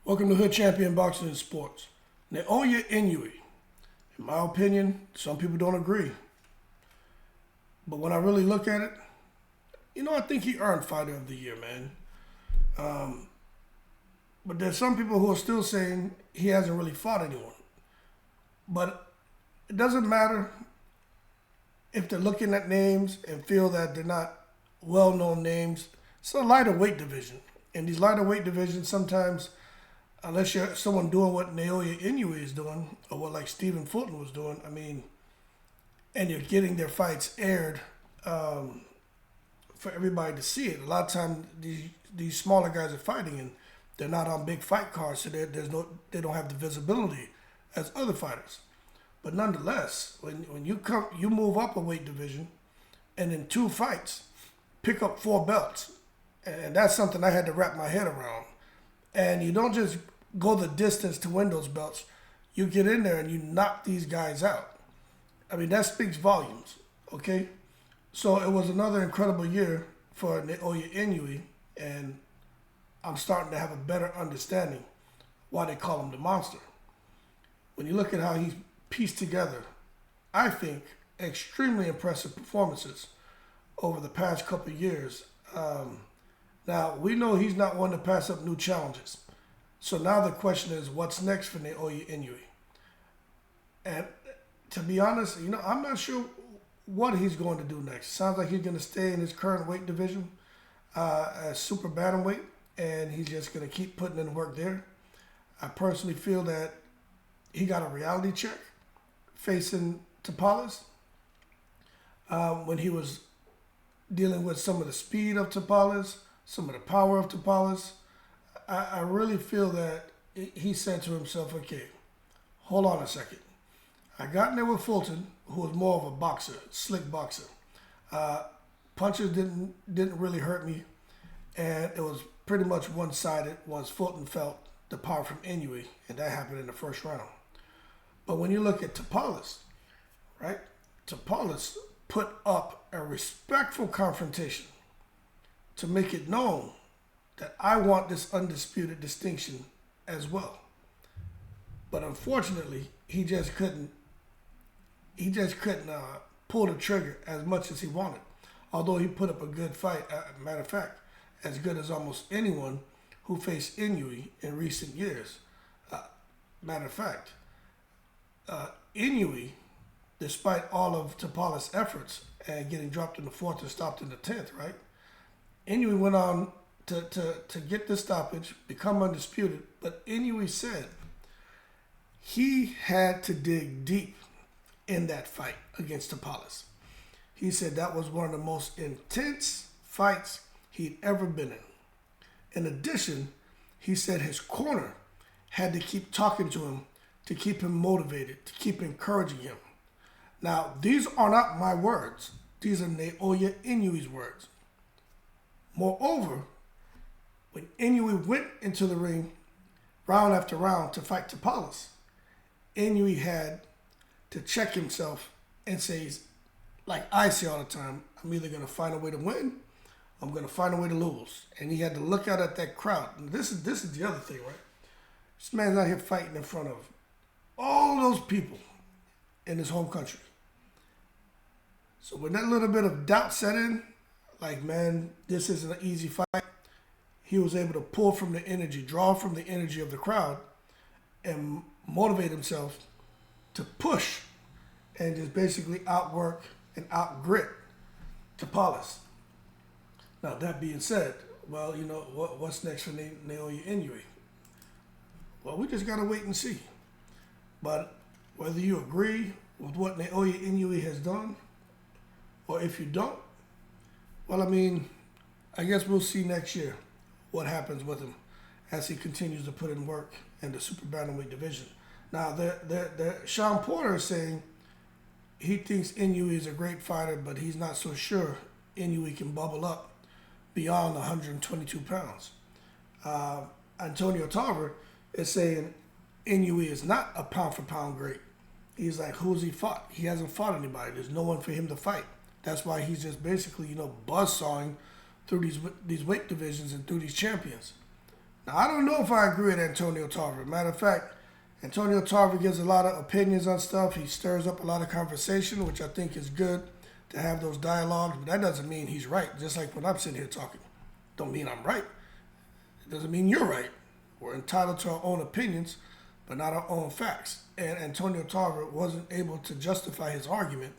Welcome to Hood Champion Boxing and Sports. Naoya Inoue. In my opinion, some people don't agree. But when I really look at it, I think he earned Fighter of the Year, man. But there's some people who are still saying he hasn't really fought anyone. But it doesn't matter if they're looking at names and feel that they're not well-known names. It's a lighter weight division. In these lighter weight divisions, sometimes, unless you're someone doing what Naoya Inoue is doing, or what like Stephen Fulton was doing, and you're getting their fights aired for everybody to see it. A lot of times, these smaller guys are fighting, and they're not on big fight cards, so they don't have the visibility as other fighters. But nonetheless, when you move up a weight division, and in 2 fights, pick up 4 belts, and that's something I had to wrap my head around. And you don't just go the distance to win those belts. You get in there and you knock these guys out. That speaks volumes, okay? So it was another incredible year for Naoya Inoue, and I'm starting to have a better understanding why they call him the monster. When you look at how he's pieced together, I think, extremely impressive performances over the past couple of years. Now, we know he's not one to pass up new challenges. So now the question is, what's next for Naoya Inoue? And to be honest, I'm not sure what he's going to do next. Sounds like he's going to stay in his current weight division as super bantamweight, and he's just going to keep putting in work there. I personally feel that he got a reality check facing Tapales when he was dealing with some of the speed of Tapales, some of the power of Tapales. I really feel that he said to himself, okay, hold on a second. I got in there with Fulton, who was more of a boxer, slick boxer. Punches didn't really hurt me, and it was pretty much one-sided once Fulton felt the power from Inoue, and that happened in the first round. But when you look at Tapales, right? Tapales put up a respectful confrontation to make it known that I want this undisputed distinction as well. But unfortunately, he just couldn't pull the trigger as much as he wanted. Although he put up a good fight, matter of fact, as good as almost anyone who faced Inoue in recent years. Matter of fact, Inoue, despite all of Tapales' efforts and getting dropped in the 4th and stopped in the 10th, right? Inoue went on to get the stoppage, become undisputed, but Inoue said he had to dig deep in that fight against Tapales. He said that was one of the most intense fights he'd ever been in. In addition, he said his corner had to keep talking to him to keep him motivated, to keep encouraging him. Now, these are not my words. These are Naoya Inoue's words. Moreover, when Inoue went into the ring round after round to fight Tapales, Inoue had to check himself and say, like I say all the time, I'm either going to find a way to win, or I'm going to find a way to lose. And he had to look out at that crowd. And this is the other thing, right? This man's out here fighting in front of all those people in his home country. So when that little bit of doubt set in, like, man, this isn't an easy fight, he was able to pull from the energy, draw from the energy of the crowd, and motivate himself to push and just basically outwork and outgrit Tapales. Now, that being said, well, what's next for Naoya Inoue? Well, we just got to wait and see. But whether you agree with what Naoya Inoue has done, or if you don't, well, I guess we'll see next year what happens with him as he continues to put in work in the super bantamweight division. Now, Sean Porter is saying he thinks Inoue is a great fighter, but he's not so sure Inoue can bubble up beyond 122 pounds. Antonio Tarver is saying Inoue is not a pound-for-pound great. He's like, who's he fought? He hasn't fought anybody. There's no one for him to fight. That's why he's just basically, buzzsawing through these weight divisions and through these champions. Now, I don't know if I agree with Antonio Tarver. Matter of fact, Antonio Tarver gives a lot of opinions on stuff. He stirs up a lot of conversation, which I think is good to have those dialogues. But that doesn't mean he's right. Just like when I'm sitting here talking, don't mean I'm right. It doesn't mean you're right. We're entitled to our own opinions, but not our own facts. And Antonio Tarver wasn't able to justify his argument.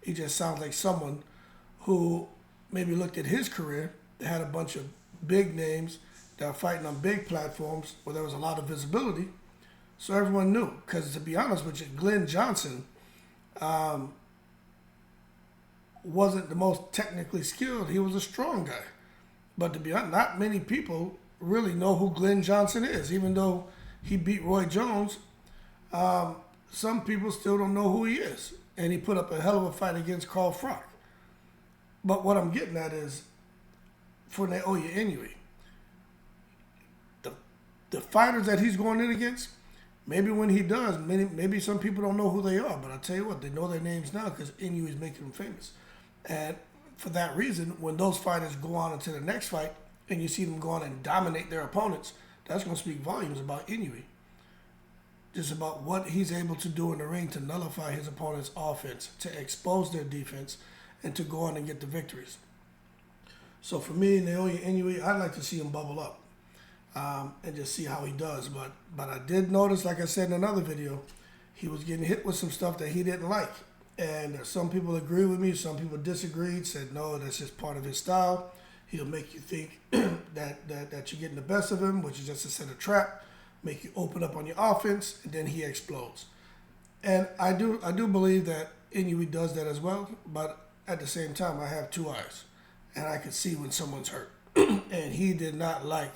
He just sounds like someone who maybe looked at his career. They had a bunch of big names that were fighting on big platforms where there was a lot of visibility. So everyone knew. Because to be honest with you, Glenn Johnson wasn't the most technically skilled. He was a strong guy. But to be honest, not many people really know who Glenn Johnson is. Even though he beat Roy Jones, some people still don't know who he is. And he put up a hell of a fight against Carl Froch. But what I'm getting at is, for Naoya Inoue, the fighters that he's going in against, maybe when he does, maybe some people don't know who they are. But I'll tell you what, they know their names now because Inoue is making them famous. And for that reason, when those fighters go on into the next fight and you see them go on and dominate their opponents, that's going to speak volumes about Inoue. Just about what he's able to do in the ring to nullify his opponent's offense, to expose their defense, and to go on and get the victories. So for me, Naoya Inoue, I'd like to see him bubble up and just see how he does. But I did notice, like I said in another video, he was getting hit with some stuff that he didn't like. And some people agree with me, some people disagreed, said no, that's just part of his style. He'll make you think that you're getting the best of him, which is just to set a trap, make you open up on your offense, and then he explodes. And I do believe that Inoue does that as well, but at the same time, I have two eyes, and I can see when someone's hurt. And he did not like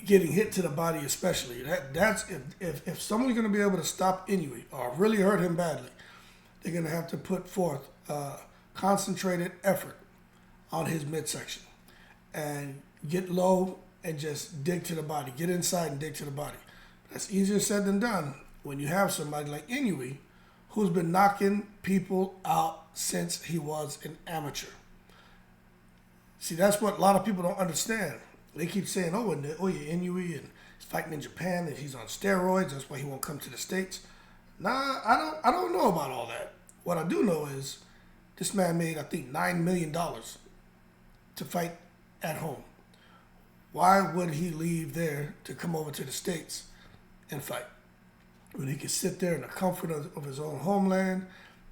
getting hit to the body, especially. That's if someone's going to be able to stop Inoue or really hurt him badly, they're going to have to put forth concentrated effort on his midsection and get low and just dig to the body. Get inside and dig to the body. That's easier said than done when you have somebody like Inoue who's been knocking people out since he was an amateur. See, that's what a lot of people don't understand. They keep saying, oh, yeah, Inoue, and he's fighting in Japan, and he's on steroids, that's why he won't come to the States. Nah, I don't know about all that. What I do know is this man made, I think, $9 million to fight at home. Why would he leave there to come over to the States and fight? When he could sit there in the comfort of his own homeland,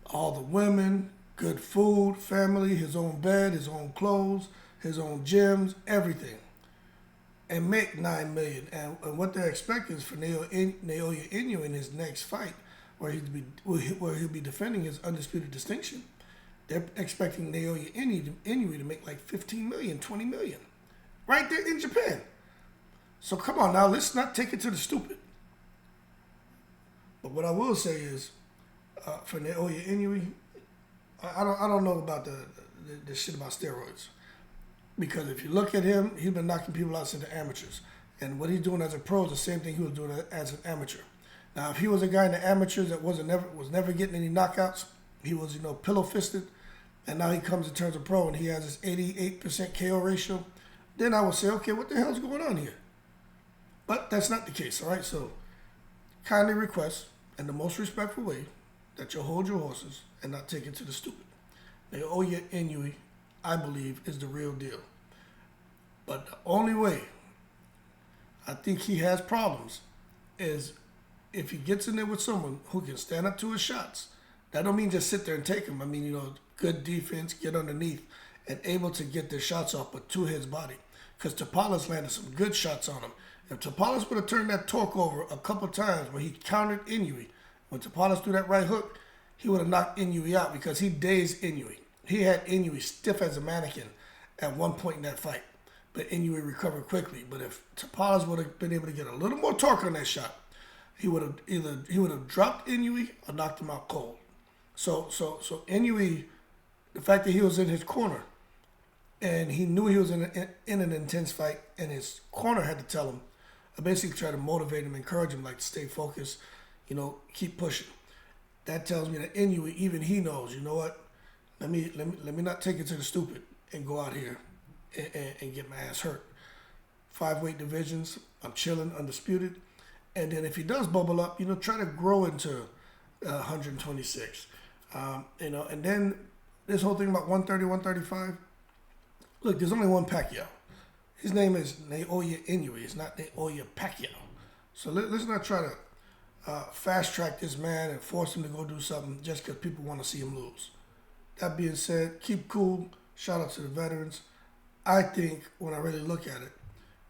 all the women, good food, family, his own bed, his own clothes, his own gyms, everything, and make $9 million. And what they're expecting is for Naoya Inoue in his next fight, where he'll be defending his undisputed distinction. They're expecting Naoya Inoue to make like $15 million, $20 million, right there in Japan. So come on now, let's not take it to the stupid. But what I will say is, for Naoya Inoue, I don't know about the shit about steroids. Because if you look at him, he's been knocking people out since the amateurs. And what he's doing as a pro is the same thing he was doing as an amateur. Now, if he was a guy in the amateurs that was never getting any knockouts, he was, pillow fisted, and now he comes and turns a pro and he has this 88% KO ratio, then I would say, okay, what the hell's going on here? But that's not the case, all right? So kindly request, in the most respectful way, that you'll hold your horses and not take it to the stupid. Naoya Inoue, I believe, is the real deal. But the only way I think he has problems is if he gets in there with someone who can stand up to his shots. That don't mean just sit there and take them. I mean, good defense, get underneath, and able to get their shots off, but to his body. Because Tapales landed some good shots on him. If Tapales would have turned that torque over a couple times where he countered Inoue, when Tapales threw that right hook, he would have knocked Inoue out because he dazed Inoue. He had Inoue stiff as a mannequin at one point in that fight, but Inoue recovered quickly. But if Tapales would have been able to get a little more torque on that shot, he would have dropped Inoue or knocked him out cold. So Inoue, the fact that he was in his corner and he knew he was in an intense fight, and his corner had to tell him, basically try to motivate him, encourage him, like to stay focused, keep pushing. That tells me that Inoue, even he knows, you know what? Let me not take it to the stupid and go out here and get my ass hurt. 5 weight divisions. I'm chilling, undisputed. And then if he does bubble up, try to grow into 126. And then this whole thing about 130, 135. Look, there's only one Pacquiao. His name is Naoya Inoue. It's not Naoya Pacquiao. So let's not try to fast track this man and force him to go do something just because people want to see him lose. That being said, keep cool. Shout out to the veterans. I think when I really look at it,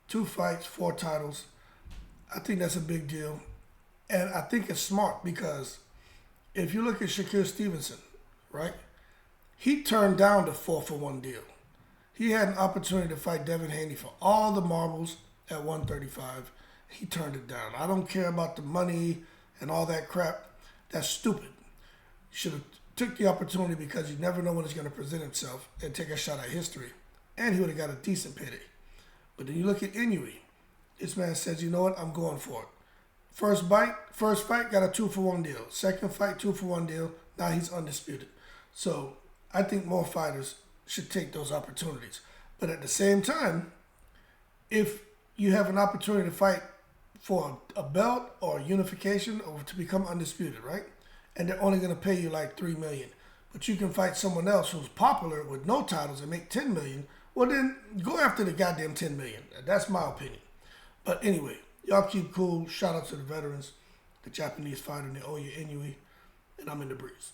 2 fights, 4 titles, I think that's a big deal. And I think it's smart because if you look at Shakur Stevenson, right? He turned down the 4-for-1 deal. He had an opportunity to fight Devin Haney for all the marbles at 135. He turned it down. I don't care about the money and all that crap. That's stupid. You should have took the opportunity because you never know when it's going to present itself and take a shot at history. And he would have got a decent payday. But then you look at Inoue. This man says, you know what, I'm going for it. First fight, got a 2-for-1 deal. Second fight, 2-for-1 deal. Now he's undisputed. So I think more fighters should take those opportunities. But at the same time, if you have an opportunity to fight for a belt or unification or to become undisputed, right? And they're only going to pay you like $3 million. But you can fight someone else who's popular with no titles and make $10 million. Well, then go after the goddamn $10 million. That's my opinion. But anyway, y'all keep cool. Shout out to the veterans, the Japanese fighter Naoya Inoue, and I'm in the breeze.